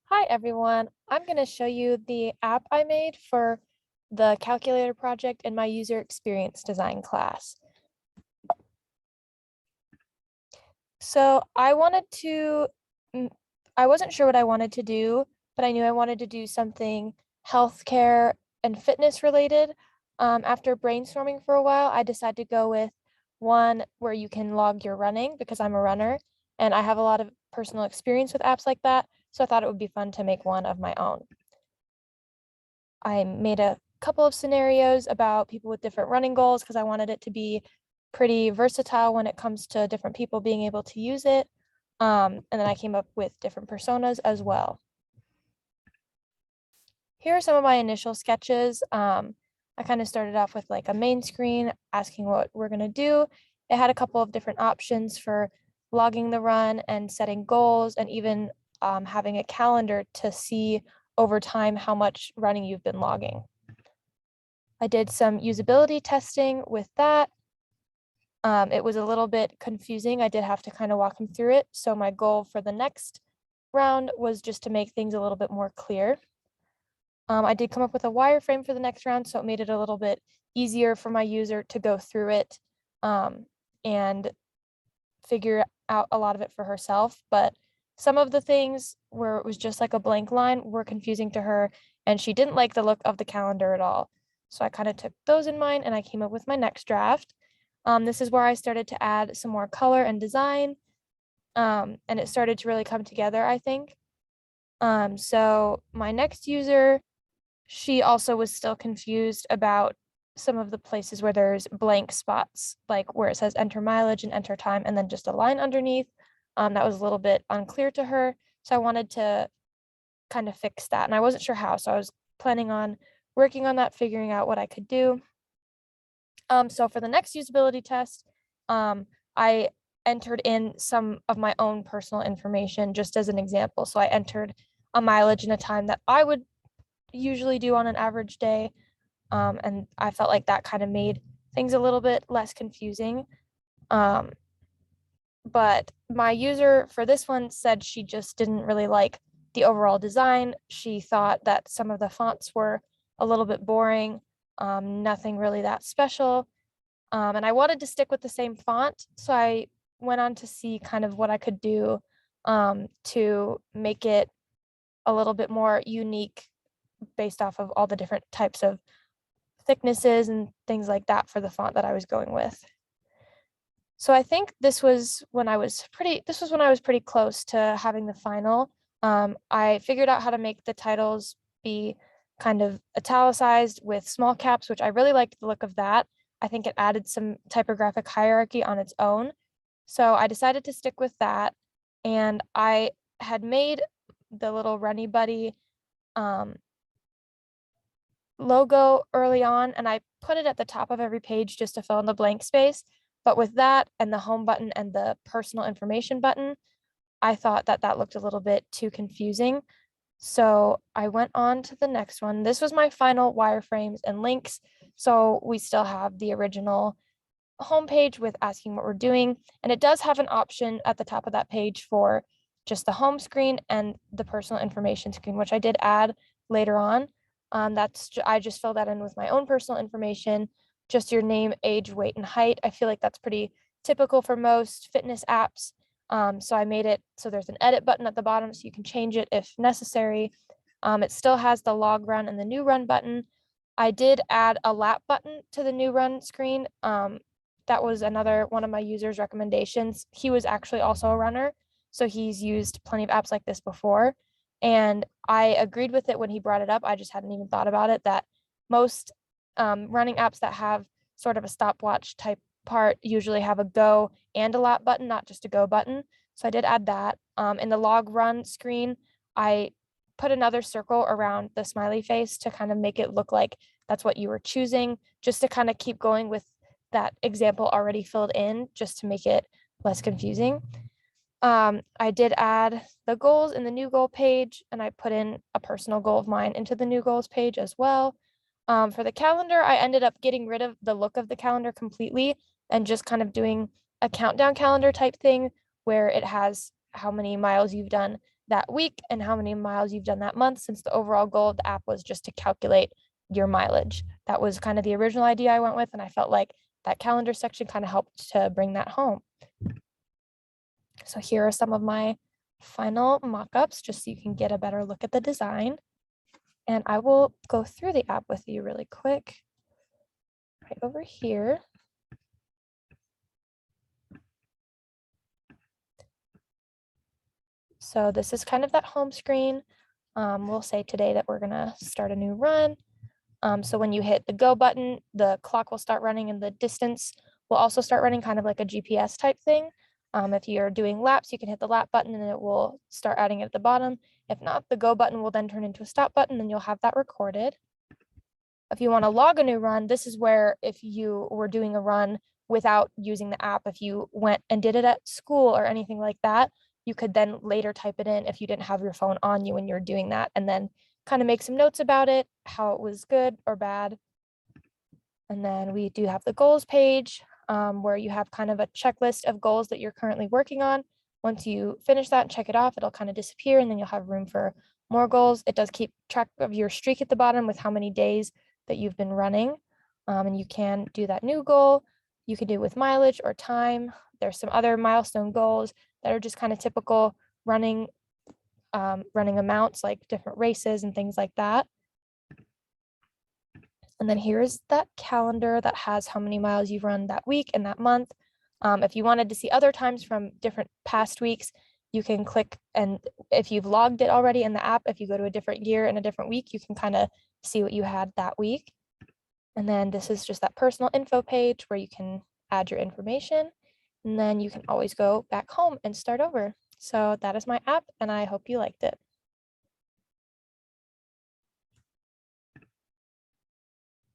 Hi everyone, I'm going to show you the app I made for the calculator project in my user experience design class. So mm, I wasn't sure what I wanted to do, but I knew I wanted to do something healthcare and fitness related. After brainstorming for a while, I decided to go with one where you can log your running because I'm a runner and I have a lot of personal experience with apps like that. So I thought it would be fun to make one of my own. I made a couple of scenarios about people with different running goals because I wanted it to be pretty versatile when it comes to different people being able to use it. And then I came up with different personas as well. Here are some of my initial sketches. I kind of started off with like a main screen asking what we're going to do. It had a couple of different options for logging the run and setting goals and even having a calendar to see over time how much running you've been logging. I did some usability testing with that. It was a little bit confusing. I did have to kind of walk him through it. So my goal for the next round was just to make things a little bit more clear. I did come up with a wireframe for the next round, so it made it a little bit easier for my user to go through it and figure out a lot of it for herself. But some of the things where it was just like a blank line were confusing to her, and she didn't like the look of the calendar at all. So I kind of took those in mind and I came up with my next draft. This is where I started to add some more color and design, and it started to really come together, I think. So my next user, she also was still confused about some of the places where there's blank spots, like where it says enter mileage and enter time, and then just a line underneath. That was a little bit unclear to her. So I wanted to kind of fix that. And I wasn't sure how. So I was planning on working on that, figuring out what I could do. So for the next usability test, I entered in some of my own personal information just as an example. So I entered a mileage and a time that I would usually do on an average day. And I felt like that kind of made things a little bit less confusing. Um, but my user for this one said she just didn't really like the overall design. She thought that some of the fonts were a little bit boring, nothing really that special. And I wanted to stick with the same font, so I went on to see kind of what I could do to make it a little bit more unique based off of all the different types of thicknesses and things like that for the font that I was going with. So I think this was when I was pretty close to having the final. I figured out how to make the titles be kind of italicized with small caps, which I really liked the look of that. I think it added some typographic hierarchy on its own. So I decided to stick with that. And I had made the little Runny Buddy um, logo early on, and I put it at the top of every page just to fill in the blank space. But with that and the home button and the personal information button, I thought that that looked a little bit too confusing. So I went on to the next one. This was my final wireframes and links. So we still have the original homepage with asking what we're doing. And it does have an option at the top of that page for just the home screen and the personal information screen, which I did add later on. I just filled that in with my own personal information, just your name, age, weight, and height. I feel like that's pretty typical for most fitness apps. So I made it so there's an edit button at the bottom so you can change it if necessary. It still has the log run and the new run button. I did add a lap button to the new run screen. That was another one of my users' recommendations. He was actually also a runner, so he's used plenty of apps like this before. And I agreed with it when he brought it up. I just hadn't even thought about it that most running apps that have sort of a stopwatch type part usually have a go and a lap button, not just a go button. So I did add that. In the log run screen, I put another circle around the smiley face to kind of make it look like that's what you were choosing, just to kind of keep going with that example already filled in, just to make it less confusing. I did add the goals in the new goal page, and I put in a personal goal of mine into the new goals page as well. For the calendar, I ended up getting rid of the look of the calendar completely and just kind of doing a countdown calendar type thing where it has how many miles you've done that week and how many miles you've done that month, since the overall goal of the app was just to calculate your mileage. That was kind of the original idea I went with, and I felt like that calendar section kind of helped to bring that home. So here are some of my final mock-ups, just so you can get a better look at the design. And I will go through the app with you really quick. Right over here. So this is kind of that home screen. We'll say today that we're gonna start a new run. So when you hit the go button, the clock will start running and the distance will also start running, kind of like a GPS type thing. If you're doing laps, you can hit the lap button and it will start adding it at the bottom. If not, the go button will then turn into a stop button and you'll have that recorded. If you want to log a new run, this is where if you were doing a run without using the app, if you went and did it at school or anything like that, you could then later type it in if you didn't have your phone on you when you're doing that, and then kind of make some notes about it, how it was good or bad. And then we do have the goals page, where you have kind of a checklist of goals that you're currently working on. Once you finish that and check it off, it'll kind of disappear and then you'll have room for more goals. It does keep track of your streak at the bottom with how many days that you've been running. And you can do that new goal. You can do it with mileage or time. There's some other milestone goals that are just kind of typical running amounts, like different races and things like that. And then here's that calendar that has how many miles you've run that week and that month. If you wanted to see other times from different past weeks, you can click, and if you've logged it already in the app, if you go to a different year and a different week, you can kind of see what you had that week. And then this is just that personal info page where you can add your information, and then you can always go back home and start over. So that is my app, and I hope you liked it.